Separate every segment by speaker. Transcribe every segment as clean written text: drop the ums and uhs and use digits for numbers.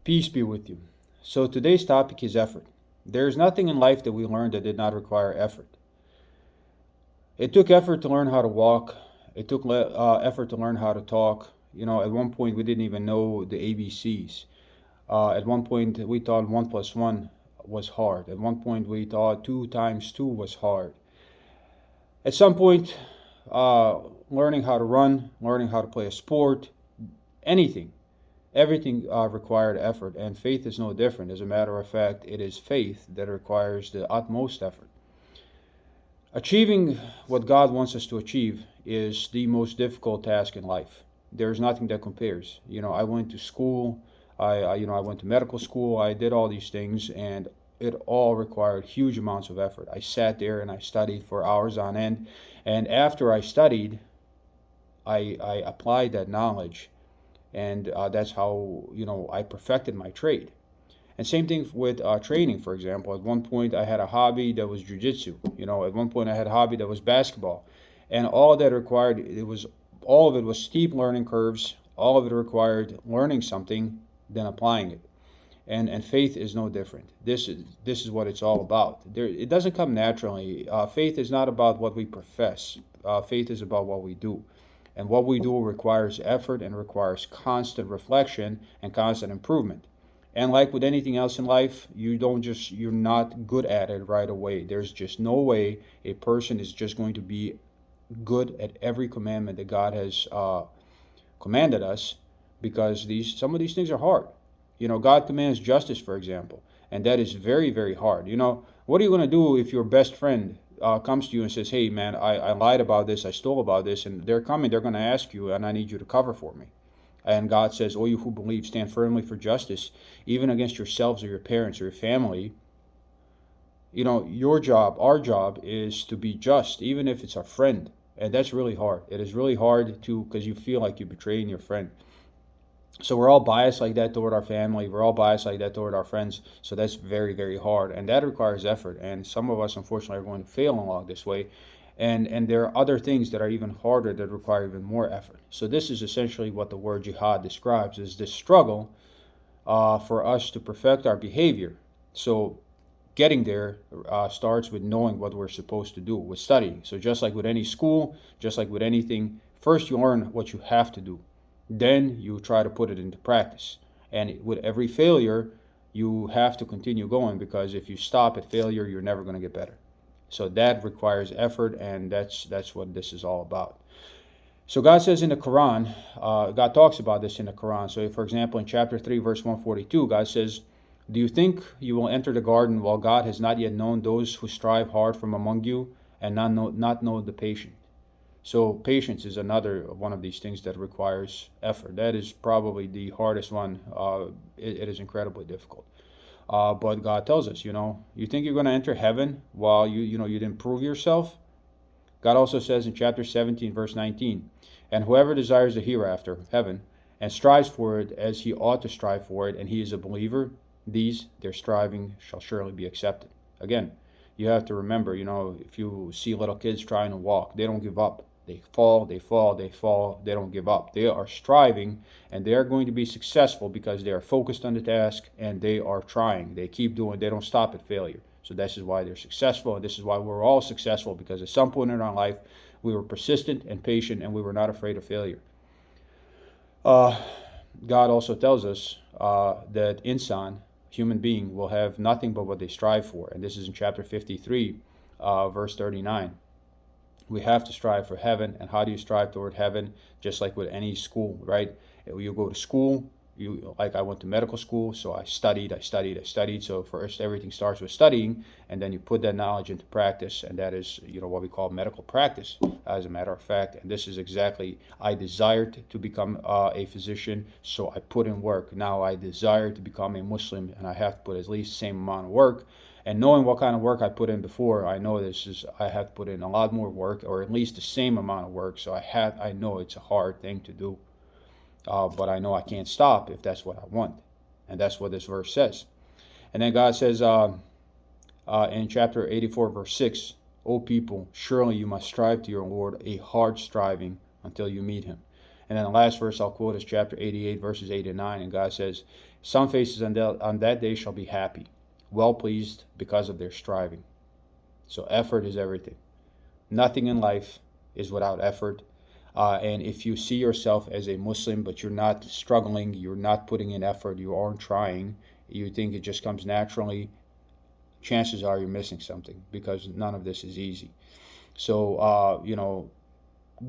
Speaker 1: Peace be with you. So today's topic is effort. There is nothing in life that we learned that did not require effort. It took effort to learn how to walk. It took effort to learn how to talk. At one point we didn't even know the ABCs. At one point we thought 1 plus 1 was hard. At one point we thought 2 times 2 was hard. At some point, learning how to run, learning how to play a sport, anything. Everything required effort, and faith is no different. As a matter of fact, it is faith that requires the utmost effort. Achieving what God wants us to achieve is the most difficult task in life. There's nothing that compares. I went to school, I went to medical school, I did all these things, and it all required huge amounts of effort. I sat there and I studied for hours on end, and after I studied, I applied that knowledge, and that's how I perfected my trade. And same thing with training, for example. At one point I had a hobby that was jujitsu. At one point I had a hobby that was basketball, and all that required all of it was steep learning curves. All of it required learning something, then applying it. And faith is no different. This is what it's all about. It doesn't come naturally. Faith is not about what we profess. Faith is about what we do. And what we do requires effort and requires constant reflection and constant improvement. And like with anything else in life, you're not good at it right away. There's just no way a person is just going to be good at every commandment that God has commanded us, because some of these things are hard. God commands justice, for example, and that is very, very hard. What are you going to do if your best friend comes to you and says, hey man, I lied about this, I stole about this, and they're going to ask you, and I need you to cover for me. And God says, oh, you who believe, stand firmly for justice, even against yourselves or your parents or your family. Your job, our job, is to be just, even if it's our friend. And that's really hard. It is really hard because you feel like you're betraying your friend. So we're all biased like that toward our family. We're all biased like that toward our friends. So that's very, very hard. And that requires effort. And some of us, unfortunately, are going to fail along this way. And there are other things that are even harder that require even more effort. So this is essentially what the word jihad describes, is this struggle for us to perfect our behavior. So getting there starts with knowing what we're supposed to do, with studying. So just like with any school, just like with anything, first you learn what you have to do. Then you try to put it into practice. And with every failure, you have to continue going, because if you stop at failure, you're never going to get better. So that requires effort, and that's what this is all about. So God says in the Quran, God talks about this in the Quran. So for example, in chapter 3, verse 142, God says, do you think you will enter the garden while God has not yet known those who strive hard from among you and not know the patient? So patience is another one of these things that requires effort. That is probably the hardest one. It is incredibly difficult. But God tells us, you think you're going to enter heaven while you didn't prove yourself? God also says in chapter 17, verse 19, and whoever desires the hereafter, heaven, and strives for it as he ought to strive for it, and he is a believer, their striving shall surely be accepted. Again, you have to remember, if you see little kids trying to walk, they don't give up. They fall, they fall, they fall. They don't give up. They are striving, and they are going to be successful because they are focused on the task and they are trying. They keep doing. They don't stop at failure. So this is why they're successful, and this is why we're all successful, because at some point in our life, we were persistent and patient, and we were not afraid of failure. God also tells us that insan, human being, will have nothing but what they strive for, and this is in chapter 53, verse 39. We have to strive for heaven. And how do you strive toward heaven? Just like with any school, right? You go to school, I went to medical school, so I studied. So first everything starts with studying, and then you put that knowledge into practice, and that is what we call medical practice, as a matter of fact. And this is exactly, I desired to become a physician, so I put in work. Now I desire to become a Muslim, and I have to put at least the same amount of work. And knowing what kind of work I put in before, I know I have to put in a lot more work, or at least the same amount of work. So I know it's a hard thing to do, but I know I can't stop if that's what I want, and that's what this verse says. And then God says in chapter 84, verse 6, O people, surely you must strive to your Lord a hard striving until you meet him. And then the last verse I'll quote is chapter 88, verses 8 and 9. And God says, some faces on that day shall be happy, well pleased because of their striving. So effort is everything. Nothing in life is without effort. And if you see yourself as a Muslim, but you're not struggling, you're not putting in effort, you aren't trying, you think it just comes naturally, chances are you're missing something, because none of this is easy. So,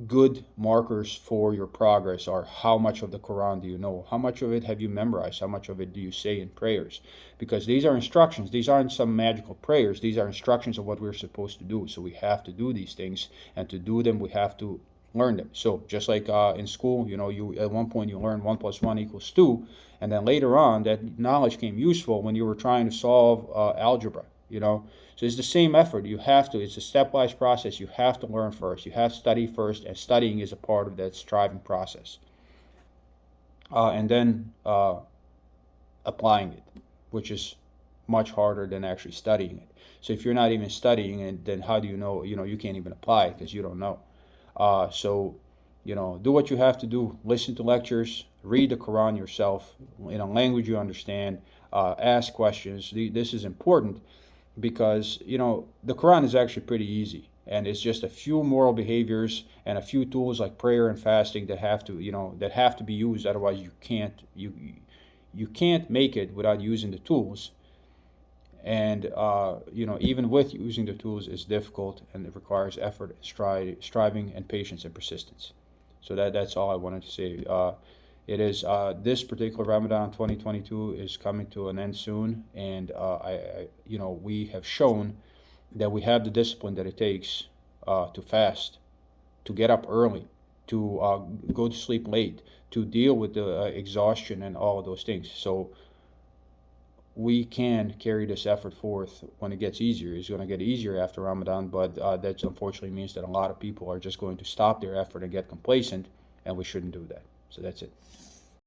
Speaker 1: good markers for your progress are how much of the Quran do you know? How much of it have you memorized? How much of it do you say in prayers? Because these are instructions. These aren't some magical prayers. These are instructions of what we're supposed to do. So we have to do these things, and to do them, we have to learn them. So just like in school, you at one point you learn 1 + 1 = 2, and then later on that knowledge came useful when you were trying to solve algebra. So it's the same effort. It's a stepwise process. You have to learn first. You have to study first, and studying is a part of that striving process. And then applying it, which is much harder than actually studying it. So if you're not even studying it, then how do you know? You can't even apply it because you don't know. So do what you have to do. Listen to lectures, read the Quran yourself in a language you understand, ask questions. This is important, because the Quran is actually pretty easy, and it's just a few moral behaviors and a few tools like prayer and fasting that have to be used. Otherwise, you can't make it without using the tools. And even with using the tools, it's difficult, and it requires effort, striving, and patience and persistence. So that's all I wanted to say. It is this particular Ramadan 2022 is coming to an end soon, and we have shown that we have the discipline that it takes to fast, to get up early, to go to sleep late, to deal with the exhaustion and all of those things. So we can carry this effort forth when it gets easier. It's going to get easier after Ramadan, but that unfortunately means that a lot of people are just going to stop their effort and get complacent, and we shouldn't do that. So that's it.